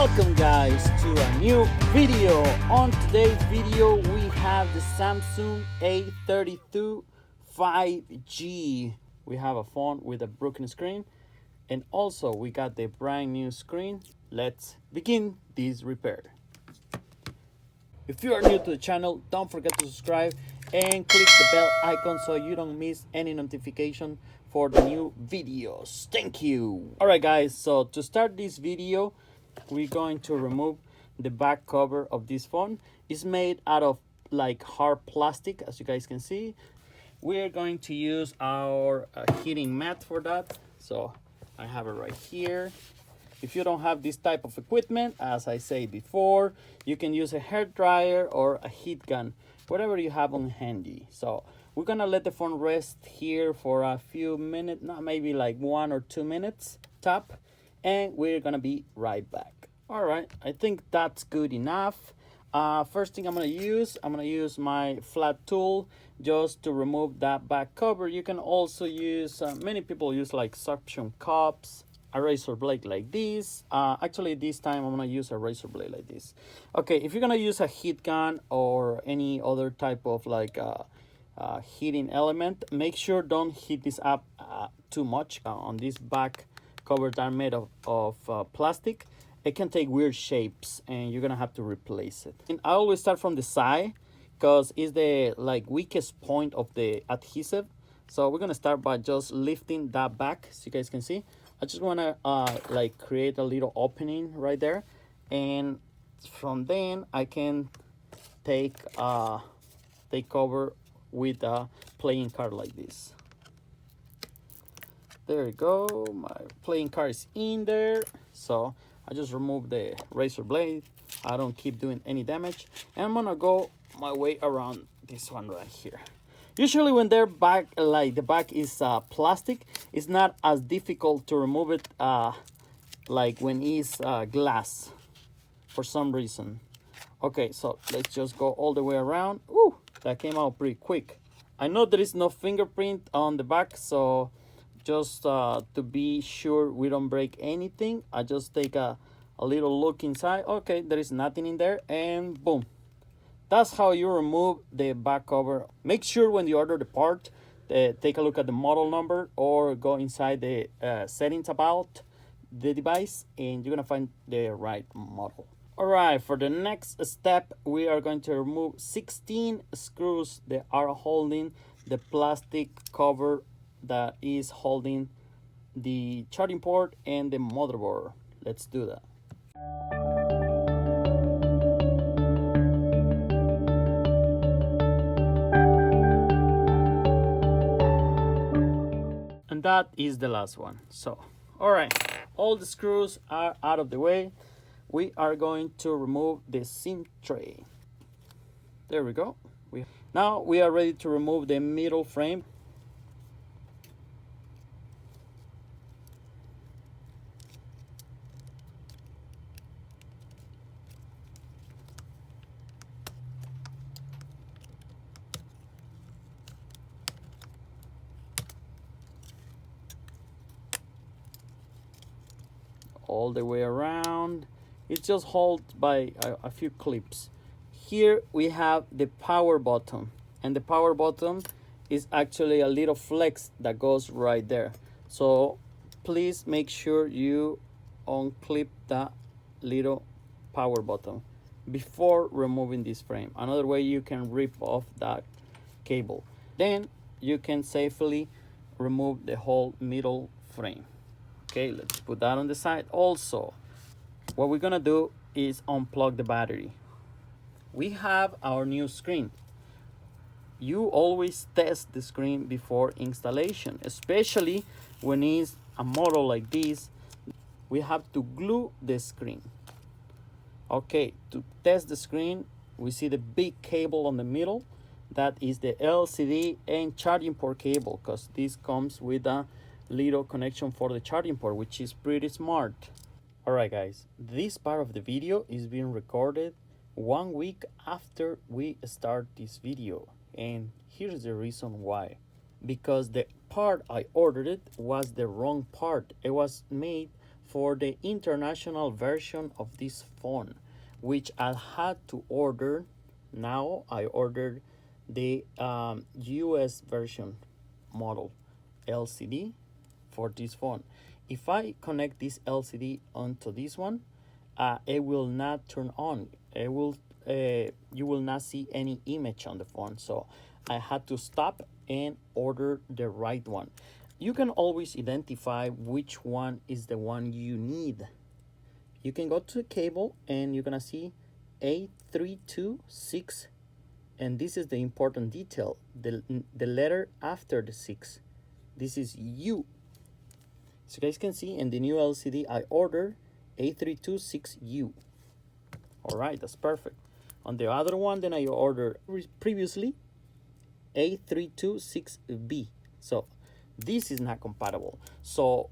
Welcome guys to a new video. On today's video we have the Samsung A32 5G. We have a phone with a broken screen and also we got the brand new screen. Let's begin this repair. If you are new to the channel, don't forget to subscribe and click the bell icon so you don't miss any notification for the new videos. Thank you. Alright guys, so to start this video, we're going to remove the back cover of this phone. It's made out of like hard plastic, as you guys can see. We're going to use our heating mat for that. So I have it right here. If you don't have this type of equipment, as I said before, you can use a hair dryer or a heat gun, whatever you have on handy. So we're gonna let the phone rest here for a few minutes, not maybe like 1 or 2 minutes top, and we're gonna be right back. All right, I think that's good enough. First thing I'm gonna use my flat tool just to remove that back cover. You can also use, many people use like suction cups, a razor blade like this. Actually this time I'm gonna use a razor blade like this. Okay, if you're gonna use a heat gun or any other type of like heating element, make sure don't heat this up too much. On this back covers that are made of plastic, it can take weird shapes and you're gonna have to replace it. And I always start from the side because it's the like weakest point of the adhesive. So we're gonna start by just lifting that back, so you guys can see. I just want to like create a little opening right there, and from then I can take cover with a playing card like this. There you go, my playing card is in there. So I just remove the razor blade. I don't keep doing any damage, and I'm gonna go my way around this one right here. Usually when they're back, like the back is plastic, it's not as difficult to remove it like when it's glass for some reason. Okay, so let's just go all the way around. Ooh, that came out pretty quick. I know there is no fingerprint on the back, so just to be sure we don't break anything, I just take a little look inside. Okay, there is nothing in there, and boom. That's how you remove the back cover. Make sure when you order the part, take a look at the model number or go inside the settings about the device and you're gonna find the right model. All right, for the next step, we are going to remove 16 screws that are holding the plastic cover that is holding the charging port and the motherboard. Let's do that. And that is the last one. So, all right, all the screws are out of the way. We are going to remove the SIM tray. There we go. Now we are ready to remove the middle frame. All the way around. It's just held by a few clips. Here we have the power button, and the power button is actually a little flex that goes right there. So please make sure you unclip that little power button before removing this frame. Another way you can rip off that cable. Then you can safely remove the whole middle frame. Okay, let's put that on the side. Also, what we're gonna do is unplug the battery. We have our new screen. You always test the screen before installation, especially when it's a model like this. We have to glue the screen. Okay, to test the screen, we see the big cable on the middle. That is the LCD and charging port cable, because this comes with a little connection for the charging port, which is pretty smart. All right guys, this part of the video is being recorded 1 week after we start this video, and here's the reason why. Because the part I ordered it was the wrong part. It was made for the international version of this phone, which I had to order. Now I ordered the US version model LCD for this phone. If I connect this LCD onto this one, it will not turn on. It will you will not see any image on the phone. So I had to stop and order the right one. You can always identify which one is the one you need. You can go to the cable and you're gonna see A326, and this is the important detail, the letter after the 6. This is U. So you guys can see in the new LCD I ordered A326U. All right, that's perfect. On the other one, then I ordered previously A326B. So this is not compatible. So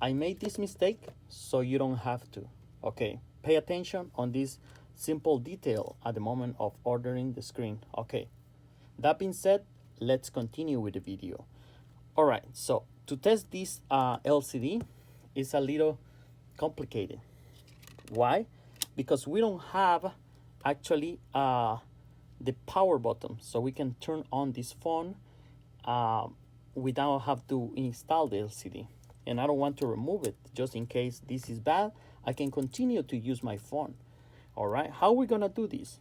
I made this mistake so you don't have to. Okay, pay attention on this simple detail at the moment of ordering the screen. Okay, that being said, let's continue with the video. All right, so to test this LCD is a little complicated. Why? Because we don't have actually the power button, so we can turn on this phone without have to install the LCD. And I don't want to remove it just in case this is bad. I can continue to use my phone. All right, how are we gonna do this?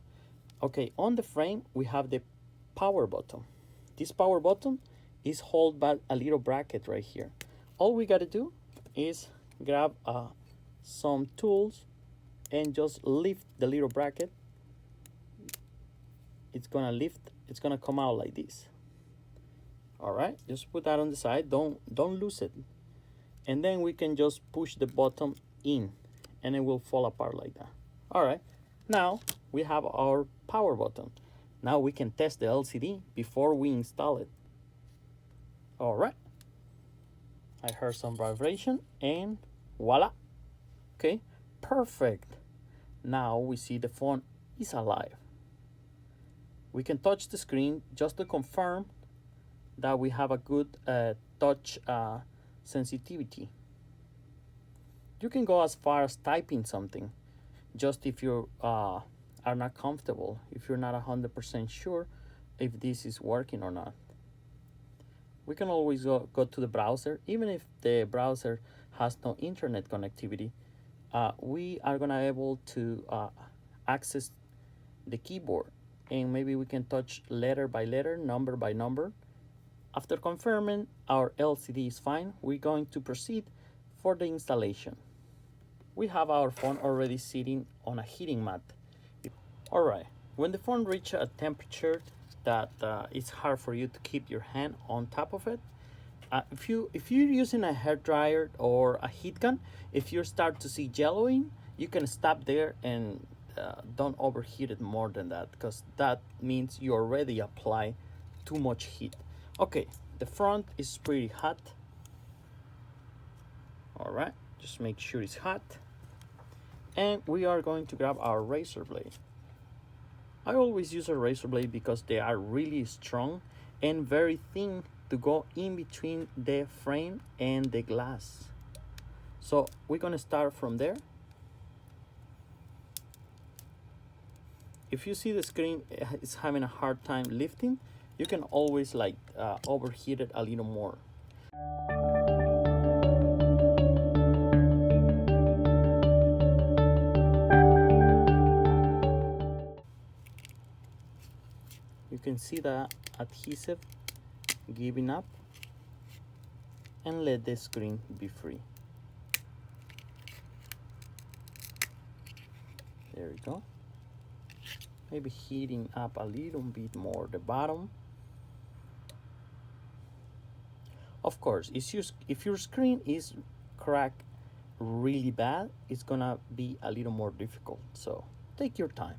Okay, on the frame we have the power button. This power button is held by a little bracket right here. All we gotta do is grab some tools and just lift the little bracket. It's gonna lift, it's gonna come out like this. All right, just put that on the side, don't lose it. And then we can just push the bottom in and it will fall apart like that. All right, now we have our power button. Now we can test the LCD before we install it. All right, I heard some vibration and voila. Okay, perfect. Now we see the phone is alive. We can touch the screen just to confirm that we have a good touch sensitivity. You can go as far as typing something, just if you are not comfortable, if you're not 100% sure if this is working or not. We can always go to the browser. Even if the browser has no internet connectivity, we are gonna able to access the keyboard, and maybe we can touch letter by letter, number by number. After confirming our LCD is fine, we're going to proceed for the installation. We have our phone already sitting on a heating mat. All right, when the phone reaches a temperature that it's hard for you to keep your hand on top of it, if you're using a hair dryer or a heat gun, if you start to see yellowing, you can stop there and don't overheat it more than that, because that means you already apply too much heat. Okay, the front is pretty hot. All right, just make sure it's hot. And we are going to grab our razor blade. I always use a razor blade because they are really strong and very thin to go in between the frame and the glass. So we're gonna start from there. If you see the screen is having a hard time lifting, you can always overheat it a little more. You can see the adhesive giving up, and let the screen be free. There we go. Maybe heating up a little bit more the bottom. Of course, if your screen is cracked really bad, it's gonna be a little more difficult, so take your time.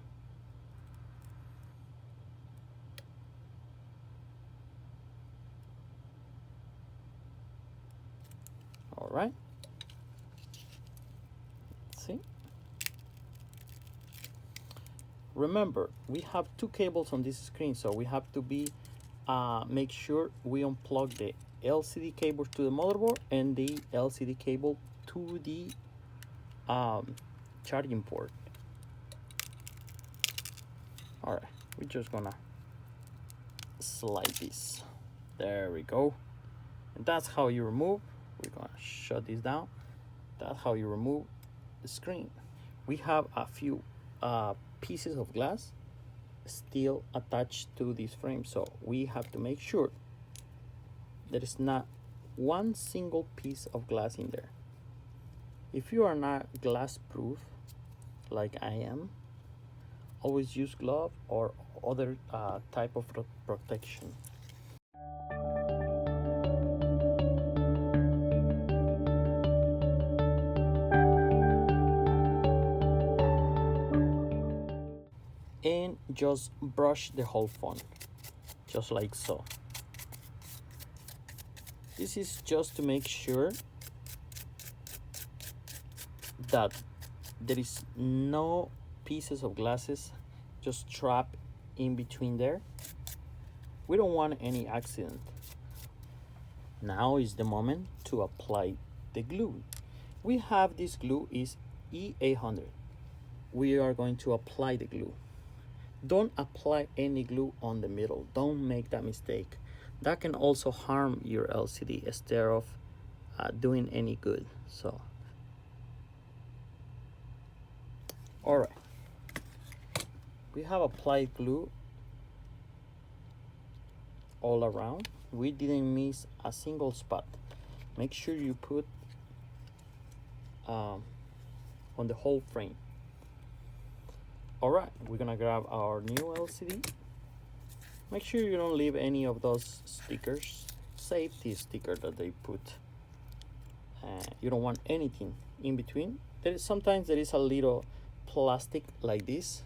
All right, let's see. Remember, we have two cables on this screen, so we have to be make sure we unplug the LCD cable to the motherboard and the LCD cable to the charging port. All right, we're just gonna slide this. There we go. And that's how you remove. We're gonna shut this down. That's how you remove the screen. We have a few pieces of glass still attached to this frame, so we have to make sure there is not one single piece of glass in there. If you are not glass proof like I am, always use glove or other type of protection. And just brush the whole phone, just like so. This is just to make sure that there is no pieces of glasses just trapped in between there. We don't want any accident. Now is the moment to apply the glue. We have this glue is E800. We are going to apply the glue. Don't apply any glue on the middle. Don't make that mistake. That can also harm your LCD instead of doing any good. So, all right. We have applied glue all around. We didn't miss a single spot. Make sure you put on the whole frame. All right, we're gonna grab our new LCD. Make sure you don't leave any of those stickers, safety sticker that they put. You don't want anything in between. Sometimes there is a little plastic like this.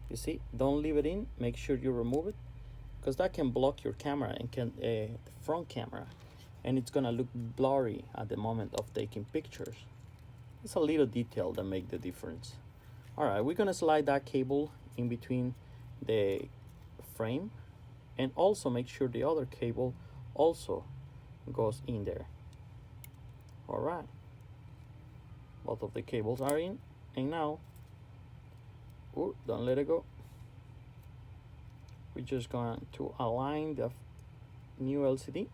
You see, don't leave it in. Make sure you remove it, because that can block your camera and can the front camera, and it's gonna look blurry at the moment of taking pictures. It's a little detail that make the difference. All right, we're gonna slide that cable in between the frame, and also make sure the other cable also goes in there. All right, both of the cables are in, and now, don't let it go. We're just going to align the new LCD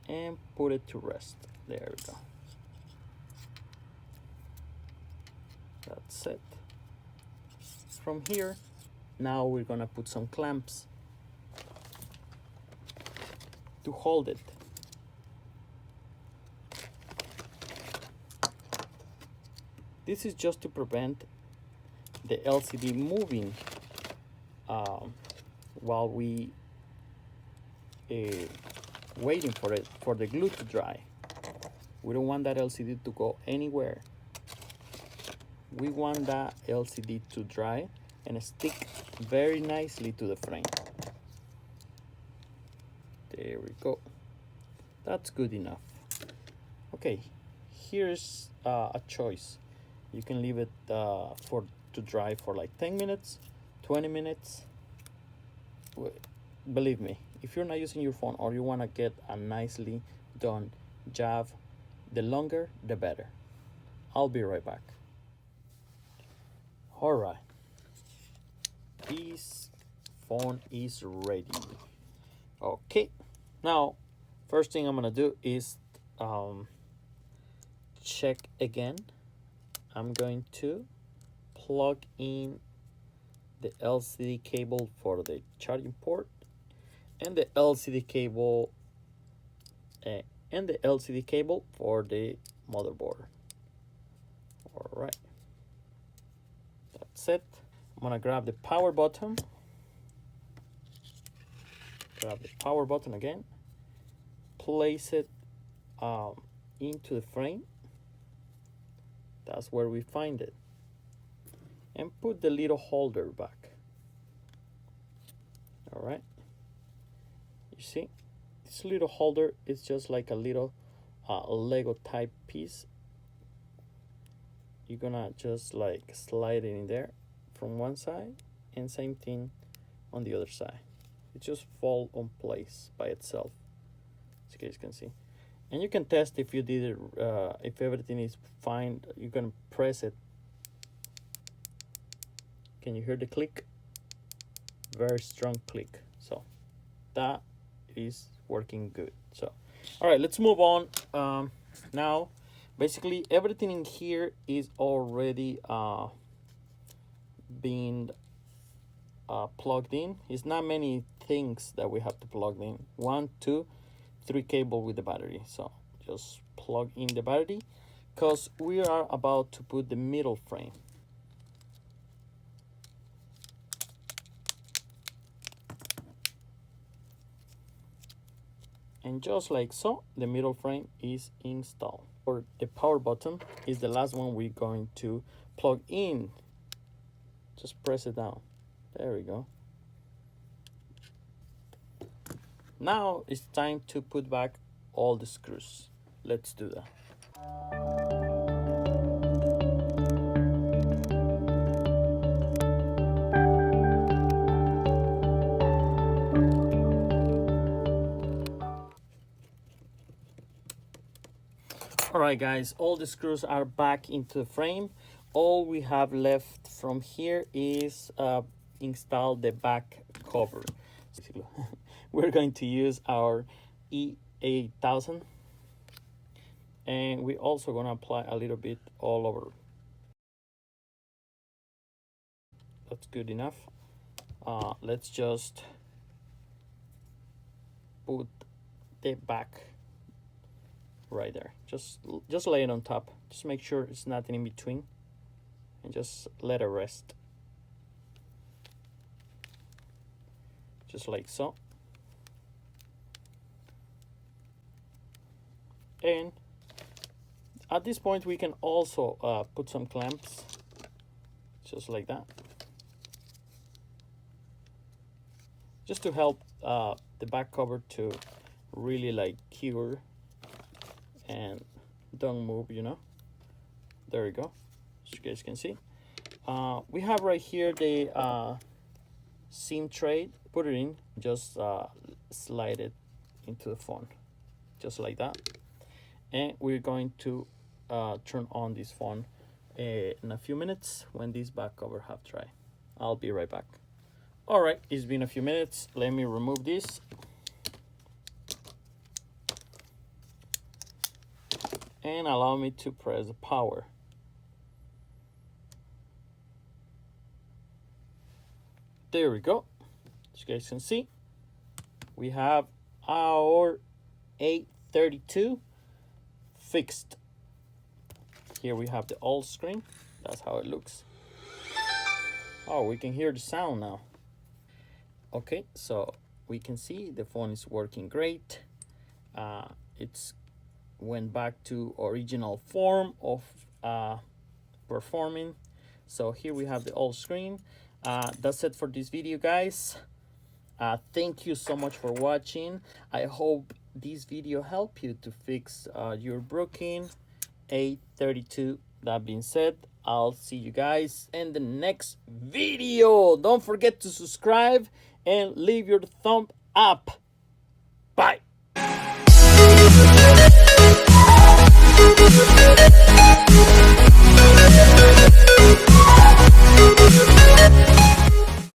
and put it to rest. There we go. That's it. From here, now we're gonna put some clamps to hold it. This is just to prevent the LCD moving while we waiting for the glue to dry. We don't want that LCD to go anywhere. We want that LCD to dry and stick very nicely to the frame. There we go. That's good enough. Okay, here's a choice. You can leave it to dry for like 10 minutes, 20 minutes. Believe me, if you're not using your phone or you want to get a nicely done job, the longer the better. I'll be right back. All right, this phone is ready. Okay, now first thing I'm gonna do is check again. I'm going to plug in the LCD cable for the charging port and the LCD cable for the motherboard. All right, that's it. I'm gonna grab the power button. Grab the power button again. Place it into the frame. That's where we find it. And put the little holder back. All right. You see, this little holder is just like a little Lego type piece. You're gonna just like slide it in there from one side, and same thing on the other side. It just fall on place by itself, as you guys can see. And you can test if you did it, if everything is fine. You can press it. Can you hear the click? Very strong click. So that is working good. So all right, let's move on. Now basically everything in here is already being plugged in. It's not many things that we have to plug in. 1, 2, 3 cable with the battery. So just plug in the battery because we are about to put the middle frame. And just like so, the middle frame is installed. Or the power button is the last one we're going to plug in. Just press it down. There we go. Now it's time to put back all the screws. Let's do that. All right, guys, all the screws are back into the frame. All we have left from here is install the back cover. We're going to use our A32, and we're also going to apply a little bit all over. That's good enough. Let's just put the back right there. Just lay it on top. Just make sure it's nothing in between, and just let it rest. Just like so. And at this point we can also put some clamps, just like that, just to help the back cover to really like cure and don't move, you know. There we go, as you guys can see. We have right here the SIM tray. Put it in, just slide it into the phone, just like that. And we're going to turn on this phone in a few minutes when this back cover have dried. I'll be right back. All right, it's been a few minutes. Let me remove this. And allow me to press the power. There we go. As you guys can see, we have our A32 fixed. Here we have the old screen. That's how it looks. Oh, we can hear the sound now. Okay, so we can see the phone is working great. It's went back to original form of performing. So here we have the old screen. That's it for this video, guys. Thank you so much for watching. I hope this video helped you to fix your broken A32. That being said, I'll see you guys in the next video. Don't forget to subscribe and leave your thumb up. Bye.